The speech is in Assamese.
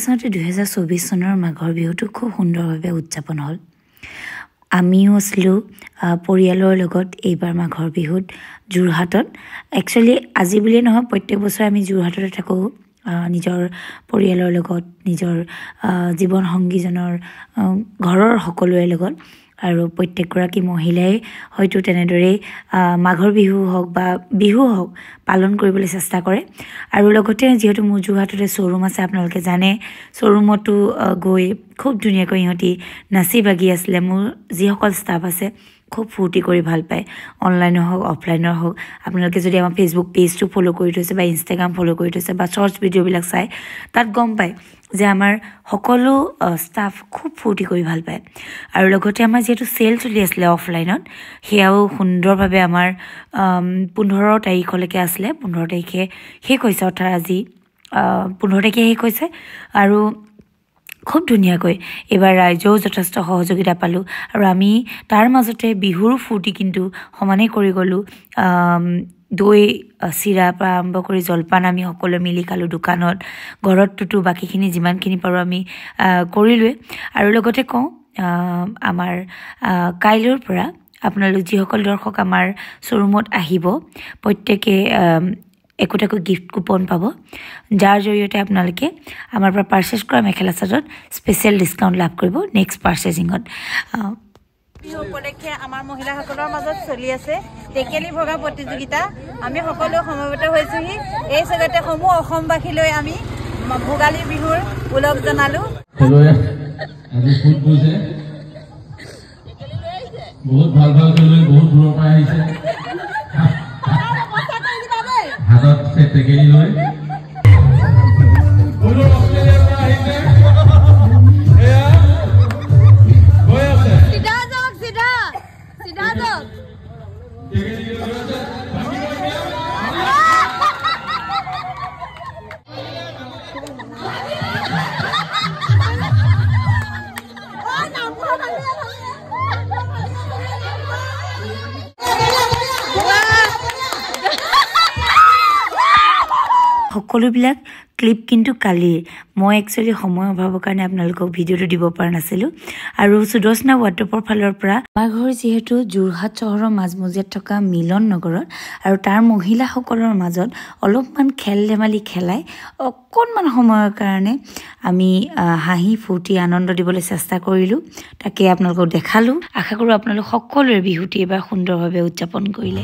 চাওঁতে 2024 চনৰ মাঘৰ বিহুটো খুব সুন্দৰভাৱে উদযাপন হ'ল। আমিও আছিলোঁ পৰিয়ালৰ লগত এইবাৰ মাঘৰ বিহুত যোৰহাটত। একচুৱেলি আজি বুলিয়ে নহয়, প্ৰত্যেক বছৰে আমি যোৰহাটতে থাকোঁ নিজৰ পৰিয়ালৰ লগত, নিজৰ জীৱন সংগীজনৰ ঘৰৰ সকলোৰে লগত। আৰু প্ৰত্যেকগৰাকী মহিলাই হয়তো তেনেদৰেই মাঘৰ বিহু হওক বা বিহু হওক পালন কৰিবলৈ চেষ্টা কৰে। আৰু লগতে যিহেতু মোৰ যোৰহাটতে শ্ব'ৰুম আছে, আপোনালোকে জানে, শ্ব'ৰুমতো গৈ খুব ধুনীয়াকৈ ইহঁতি নাচি বাগি আছিলে। মোৰ যিসকল ষ্টাফ আছে খুব ফূৰ্তি কৰি ভাল পায়, অনলাইনৰ হওক অফলাইনৰ হওক। আপোনালোকে যদি আমাৰ ফেচবুক পেজটো ফ'ল' কৰি থৈছে বা ইনষ্টাগ্ৰাম ফ'ল' কৰি থৈছে বা শ্বৰ্টছ ভিডিঅ'বিলাক চাই, তাত গম পায় যে আমাৰ সকলো ষ্টাফ খুব ফূৰ্তি কৰি ভাল পায়। আৰু লগতে আমাৰ যিহেতু চেল চলি আছিলে অফলাইনত, সেয়াও সুন্দৰভাৱে আমাৰ 15 তাৰিখলৈকে আছিলে। 15 তাৰিখে শেষ হৈছে, অৰ্থাৎ আজি 15 তাৰিখে শেষ হৈছে। আৰু খুব ধুনীয়াকৈ এইবাৰ ৰাইজেও যথেষ্ট সহযোগিতা পালোঁ। আৰু আমি তাৰ মাজতে বিহুৰো ফূৰ্তি কিন্তু সমানেই কৰি গ'লোঁ। দৈ চিৰাৰ পৰা আৰম্ভ কৰি জলপান আমি সকলোৱে মিলি খালোঁ দোকানত, ঘৰতটোতো বাকীখিনি যিমানখিনি পাৰোঁ আমি কৰিলোৱে। আৰু লগতে কওঁ, আমাৰ কাইলৈৰ পৰা আপোনালোক যিসকল দৰ্শক আমাৰ শ্ব'ৰুমত আহিব, প্ৰত্যেকে একোটাকৈ গিফ্ট কুপন পাব, যাৰ জৰিয়তে আপোনালোকে আমাৰ পৰা পাৰ্চেছ কৰা মেখেলা চাদৰত স্পেচিয়েল ডিছকাউণ্ট লাভ কৰিব নেক্সট পাৰ্চেছিঙত। বিহু উপলক্ষে আমাৰ মহিলাসকলৰ মাজত চলি আছে টেকেলি ভগা প্ৰতিযোগিতা। আমি সকলো সমবেত হৈছোহি। এই জগতে সমূহ অসমবাসীলৈ আমি ভোগালী বিহুৰ ওলগ জনালোঁ। বহুত ভাল ভাল খেলুৱৈ বহুত দূৰৰ পৰা আহিছে, হাতত টেকেলি লৈ। সকলোবিলাক ক্লিপ কিন্তু কালিৰ। মই একচুৱেলি সময় অভাৱৰ কাৰণে আপোনালোকক ভিডিঅ'টো দিব পৰা নাছিলোঁ। আৰু সুদৰ্শনা ৱাৰ্ড্ৰপৰ ফালৰ পৰা আমাৰ ঘৰ যিহেতু যোৰহাট চহৰৰ মাজমজিয়াত থকা মিলন নগৰত, আৰু তাৰ মহিলাসকলৰ মাজত অলপমান খেল ধেমালি খেলাই অকণমান সময়ৰ কাৰণে আমি হাঁহি ফূৰ্তি আনন্দ দিবলৈ চেষ্টা কৰিলোঁ। তাকে আপোনালোকক দেখালোঁ। আশা কৰোঁ আপোনালোক সকলোৰে বিহুটি এইবাৰ সুন্দৰভাৱে উদযাপন কৰিলে।